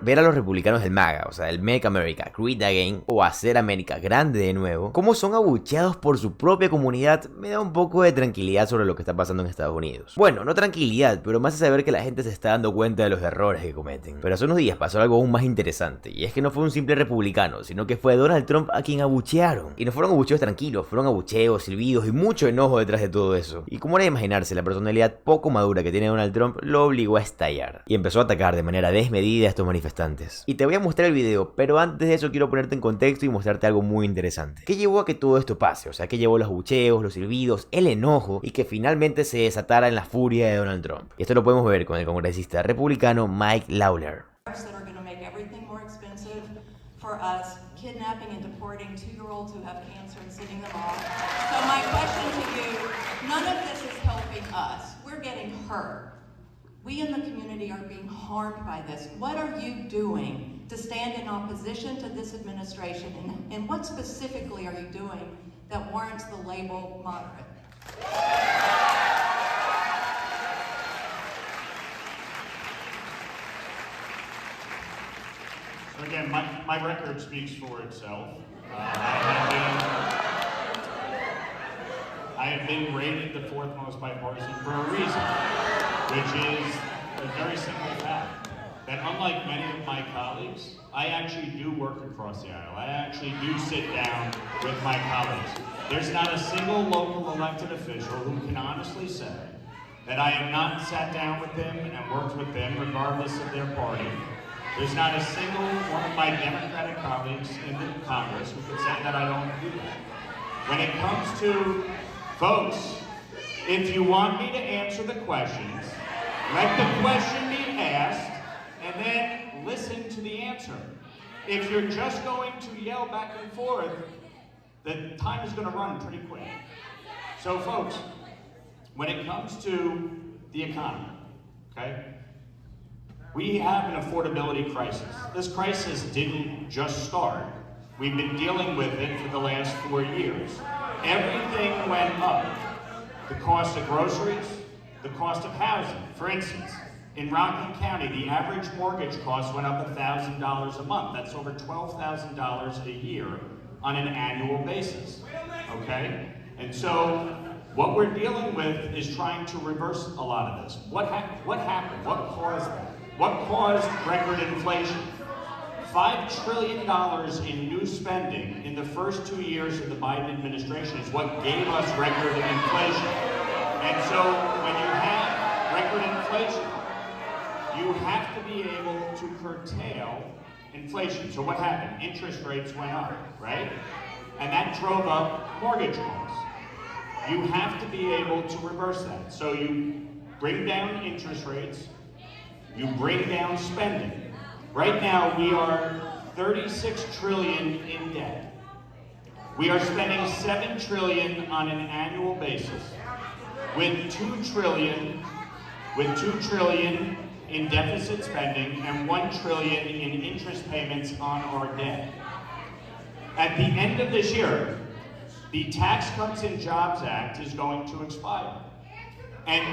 ver a los republicanos del MAGA, o sea, del Make America Great Again, o hacer América grande de nuevo, cómo son abucheados por su propia comunidad, me da un poco de tranquilidad sobre lo que está pasando en Estados Unidos. Bueno, no tranquilidad, pero más es saber que la gente se está dando cuenta de los errores que cometen. Pero hace unos días pasó algo aún más interesante, y es que no fue un simple republicano, sino que fue Donald Trump a quien abuchearon. Y no fueron abucheos tranquilos, fueron abucheos, silbidos y mucho enojo detrás de todo eso. Y como era de imaginarse, la personalidad poco madura que tiene Donald Trump lo obligó a estallar. Y empezó a atacar de manera desmedida a estos manifestantes. Y te voy a mostrar el video, pero antes de eso quiero ponerte en contexto y mostrarte algo muy interesante. ¿Qué llevó a que todo esto pase? O sea, ¿qué llevó los abucheos, los silbidos, el enojo y que finalmente se desatara en la furia de Donald Trump? Y esto lo podemos ver con el congresista republicano Mike Lawler. Kidnapping and deporting 2-year-olds who have cancer and sending them off. So my question to you, none of this is helping us. We're getting hurt. We in the community are being harmed by this. What are you doing to stand in opposition to this administration? And what specifically are you doing that warrants the label moderate? Again, my record speaks for itself. I have been rated the fourth most bipartisan for a reason, which is a very simple fact, that unlike many of my colleagues, I actually do work across the aisle. I actually do sit down with my colleagues. There's not a single local elected official who can honestly say that I have not sat down with them and worked with them regardless of their party. There's not a single one of my Democratic colleagues in the Congress who could say that I don't do that. When it comes to folks, if you want me to answer the questions, let the question be asked and then listen to the answer. If you're just going to yell back and forth, the time is going to run pretty quick. So folks, when it comes to the economy, okay? We have an affordability crisis. This crisis didn't just start. We've been dealing with it for the last 4 years. Everything went up. The cost of groceries, the cost of housing. For instance, in Rockland County, the average mortgage cost went up $1,000 a month. That's over $12,000 a year on an annual basis, okay? And so what we're dealing with is trying to reverse a lot of this. What happened? What caused that? What caused record inflation? $5 trillion in new spending in the first 2 years of the Biden administration is what gave us record inflation. And so when you have record inflation, you have to be able to curtail inflation. So what happened? Interest rates went up, right? And that drove up mortgage costs. You have to be able to reverse that. So you bring down interest rates, you bring down spending. Right now, we are 36 trillion in debt. We are spending 7 trillion on an annual basis, with 2 trillion in deficit spending and 1 trillion in interest payments on our debt. At the end of this year, the Tax Cuts and Jobs Act is going to expire. And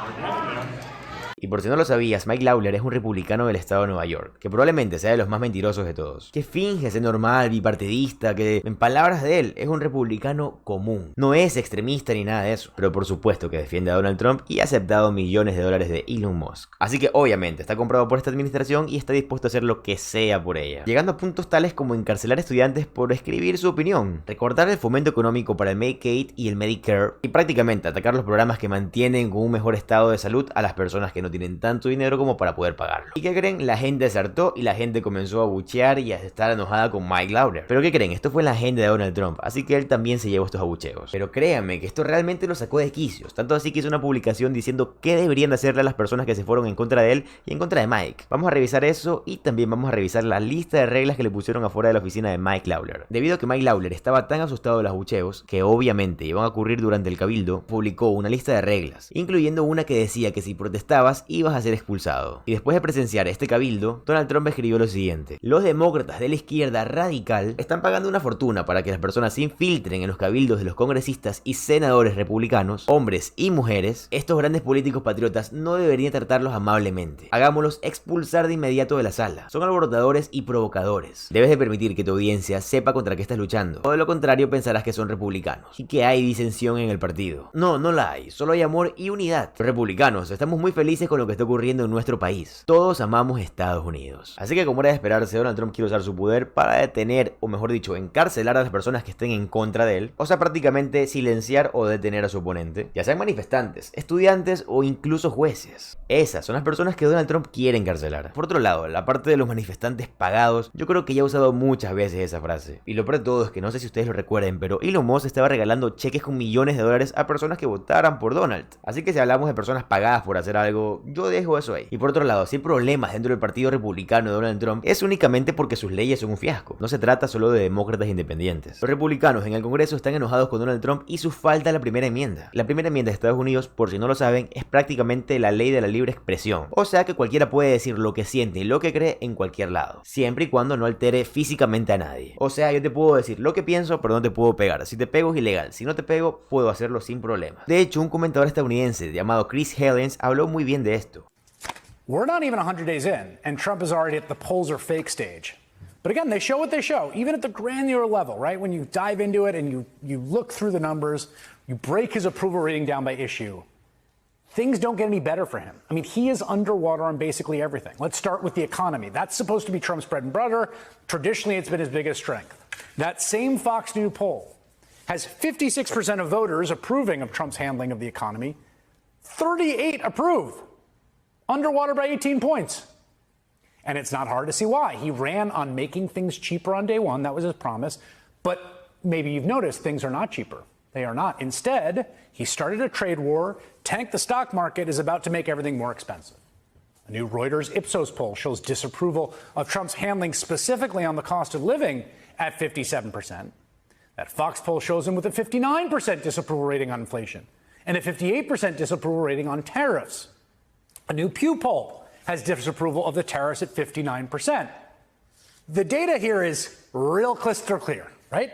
we're getting there. Y por si no lo sabías, Mike Lawler es un republicano del estado de Nueva York, que probablemente sea de los más mentirosos de todos, que finge ser normal, bipartidista, que en palabras de él es un republicano común. No es extremista ni nada de eso, pero por supuesto que defiende a Donald Trump y ha aceptado millones de dólares de Elon Musk. Así que obviamente está comprado por esta administración y está dispuesto a hacer lo que sea por ella, llegando a puntos tales como encarcelar estudiantes por escribir su opinión, recortar el fomento económico para el Medicaid y el Medicare y prácticamente atacar los programas que mantienen con un mejor estado de salud a las personas que no tienen tanto dinero como para poder pagarlo. ¿Y qué creen? La gente se hartó y la gente comenzó a abuchear y a estar enojada con Mike Lawler. ¿Pero qué creen? Esto fue en la agenda de Donald Trump, así que él también se llevó estos abucheos. Pero créanme que esto realmente lo sacó de quicios, tanto así que hizo una publicación diciendo qué deberían de hacerle a las personas que se fueron en contra de él y en contra de Mike. Vamos a revisar eso y también vamos a revisar la lista de reglas que le pusieron afuera de la oficina de Mike Lawler. Debido a que Mike Lawler estaba tan asustado de los abucheos, que obviamente iban a ocurrir durante el Cabildo, publicó una lista de reglas, incluyendo una que decía que si protestabas pruebas y vas a ser expulsado. Y después de presenciar este cabildo, Donald Trump escribió lo siguiente: los demócratas de la izquierda radical están pagando una fortuna para que las personas se infiltren en los cabildos de los congresistas y senadores republicanos, hombres y mujeres. Estos grandes políticos patriotas no deberían tratarlos amablemente. Hagámoslos expulsar de inmediato de la sala. Son alborotadores y provocadores. Debes de permitir que tu audiencia sepa contra qué estás luchando, o de lo contrario pensarás que son republicanos y que hay disensión en el partido. No, no la hay, solo hay amor y unidad. Los republicanos estamos muy felices con lo que está ocurriendo en nuestro país. Todos amamos Estados Unidos. Así que, como era de esperarse, Donald Trump quiere usar su poder para detener, o mejor dicho, encarcelar a las personas que estén en contra de él, o sea, prácticamente silenciar o detener a su oponente, ya sean manifestantes, estudiantes o incluso jueces. Esas son las personas que Donald Trump quiere encarcelar. Por otro lado, la parte de los manifestantes pagados, yo creo que ya he usado muchas veces esa frase. Y lo peor de todo es que no sé si ustedes lo recuerden, pero Elon Musk estaba regalando cheques con millones de dólares a personas que votaran por Donald. Así que si hablamos de personas pagadas por hacer algo, yo dejo eso ahí. Y por otro lado, si hay problemas dentro del partido republicano de Donald Trump, es únicamente porque sus leyes son un fiasco. No se trata solo de demócratas independientes. Los republicanos en el Congreso están enojados con Donald Trump y su falta a la primera enmienda. La primera enmienda de Estados Unidos, por si no lo saben, es prácticamente la ley de la libre expresión. O sea que cualquiera puede decir lo que siente y lo que cree en cualquier lado, siempre y cuando no altere físicamente a nadie. O sea, yo te puedo decir lo que pienso, pero no te puedo pegar. Si te pego es ilegal, si no te pego, puedo hacerlo sin problema. De hecho, un comentador estadounidense llamado Chris Helens habló muy bien de esto. We're not even 100 days in, and Trump is already at the polls are fake stage. But again, they show what they show, even at the granular level, right? When you dive into it and you look through the numbers, you break his approval rating down by issue, things don't get any better for him. I mean, he is underwater on basically everything. Let's start with the economy. That's supposed to be Trump's bread and butter. Traditionally, it's been his biggest strength. That same Fox News poll has 56% of voters approving of Trump's handling of the economy, 38 approve, underwater by 18 points. And it's not hard to see why. He ran on making things cheaper on day one. That was his promise. But maybe you've noticed things are not cheaper. They are not. Instead, he started a trade war, tanked the stock market, is about to make everything more expensive. A new Reuters Ipsos poll shows disapproval of Trump's handling specifically on the cost of living at 57%. That Fox poll shows him with a 59% disapproval rating on inflation and a 58% disapproval rating on tariffs. A new Pew poll has disapproval of the tariffs at 59%. The data here is real crystal clear, right?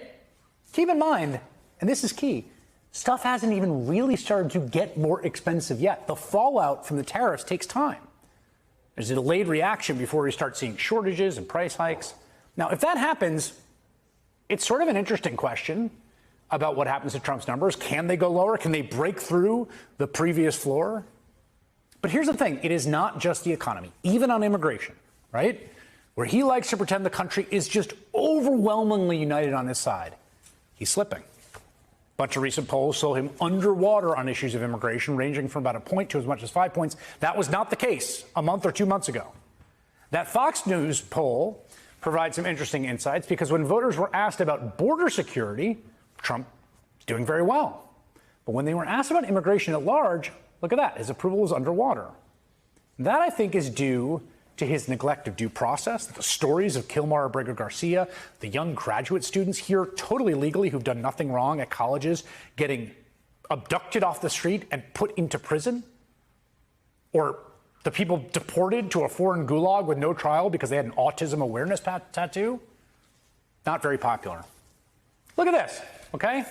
Keep in mind, and this is key, stuff hasn't even really started to get more expensive yet. The fallout from the tariffs takes time. There's a delayed reaction before we start seeing shortages and price hikes. Now, if that happens, it's sort of an interesting question about what happens to Trump's numbers. Can they go lower? Can they break through the previous floor? But here's the thing, it is not just the economy, even on immigration, right? Where he likes to pretend the country is just overwhelmingly united on his side. He's slipping. A bunch of recent polls show him underwater on issues of immigration, ranging from about a point to as much as 5 points. That was not the case a month or 2 months ago. That Fox News poll provides some interesting insights because when voters were asked about border security, Trump is doing very well. But when they were asked about immigration at large, look at that, his approval was underwater. That, I think, is due to his neglect of due process, the stories of Kilmar Abrego Garcia, the young graduate students here totally legally who've done nothing wrong at colleges, getting abducted off the street and put into prison, or the people deported to a foreign gulag with no trial because they had an autism awareness tattoo. Not very popular. Look at this, okay?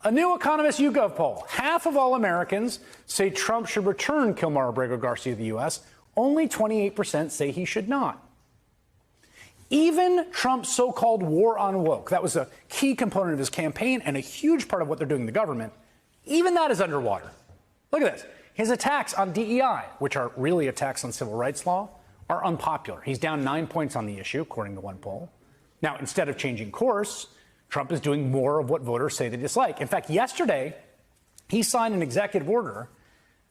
A new Economist YouGov poll. Half of all Americans say Trump should return Kilmar Abrego Garcia to the U.S. Only 28% say he should not. Even Trump's so-called war on woke, that was a key component of his campaign and a huge part of what they're doing in the government, even that is underwater. Look at this. His attacks on DEI, which are really attacks on civil rights law, are unpopular. He's down 9 points on the issue, according to one poll. Now, instead of changing course, Trump is doing more of what voters say they dislike. In fact, yesterday, he signed an executive order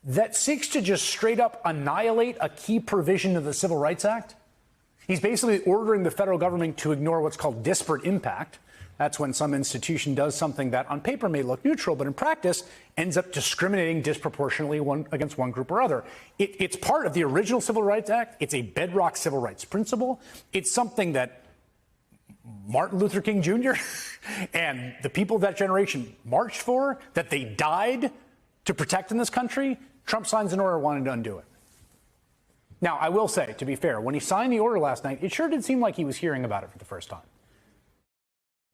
that seeks to just straight up annihilate a key provision of the Civil Rights Act. He's basically ordering the federal government to ignore what's called disparate impact. That's when some institution does something that on paper may look neutral, but in practice ends up discriminating disproportionately against one group or other. It's part of the original Civil Rights Act. It's a bedrock civil rights principle. It's something that Martin Luther King Jr. and the people of that generation marched for, that they died to protect in this country. Trump signs an order wanting to undo it. Now, I will say, to be fair, when he signed the order last night, it sure did seem like he was hearing about it for the first time.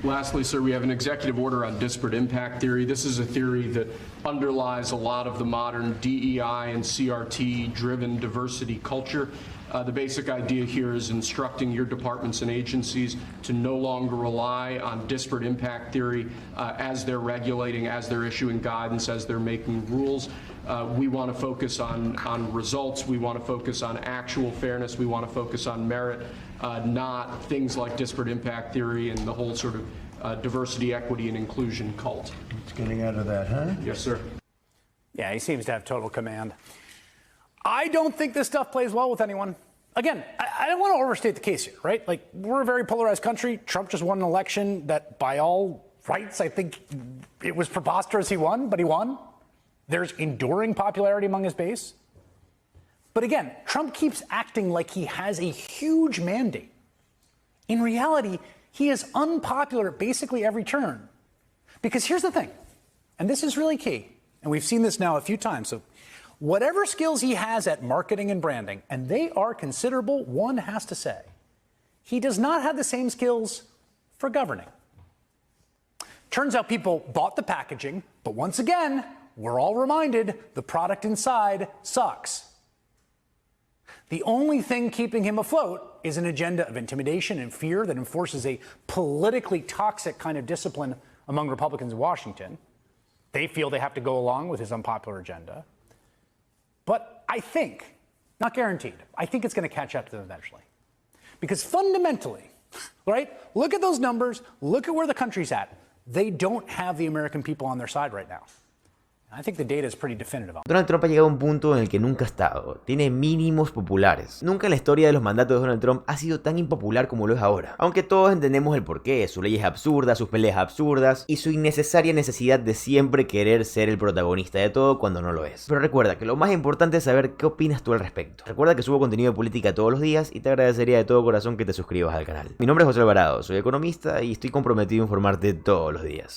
Lastly, sir, we have an executive order on disparate impact theory. This is a theory that underlies a lot of the modern DEI and CRT-driven diversity culture. The basic idea here is instructing your departments and agencies to no longer rely on disparate impact theory as they're regulating, as they're issuing guidance, as they're making rules. We want to focus on results. We want to focus on actual fairness. We want to focus on merit, not things like disparate impact theory and the whole sort of diversity, equity, and inclusion cult. It's getting out of that, huh? Yes, sir. Yeah, he seems to have total command. I don't think this stuff plays well with anyone. Again, I don't want to overstate the case here, right? Like, we're a very polarized country. Trump just won an election that, by all rights, I think it was preposterous he won, but he won. There's enduring popularity among his base. But again, Trump keeps acting like he has a huge mandate. In reality, he is unpopular at basically every turn. Because here's the thing, and this is really key, and we've seen this now a few times, so whatever skills he has at marketing and branding, and they are considerable, one has to say, he does not have the same skills for governing. Turns out people bought the packaging, but once again, we're all reminded the product inside sucks. The only thing keeping him afloat is an agenda of intimidation and fear that enforces a politically toxic kind of discipline among Republicans in Washington. They feel they have to go along with his unpopular agenda. But I think, not guaranteed, I think it's going to catch up to them eventually. Because fundamentally, right, look at those numbers, look at where the country's at. They don't have the American people on their side right now. I think the data is pretty definitive on that. Donald Trump ha llegado a un punto en el que nunca ha estado. Tiene mínimos populares. Nunca en la historia de los mandatos de Donald Trump ha sido tan impopular como lo es ahora. Aunque todos entendemos el porqué, sus leyes absurdas, sus peleas absurdas y su innecesaria necesidad de siempre querer ser el protagonista de todo cuando no lo es. Pero recuerda que lo más importante es saber qué opinas tú al respecto. Recuerda que subo contenido de política todos los días y te agradecería de todo corazón que te suscribas al canal. Mi nombre es Alvarado, soy economista y estoy comprometido a informarte todos los días.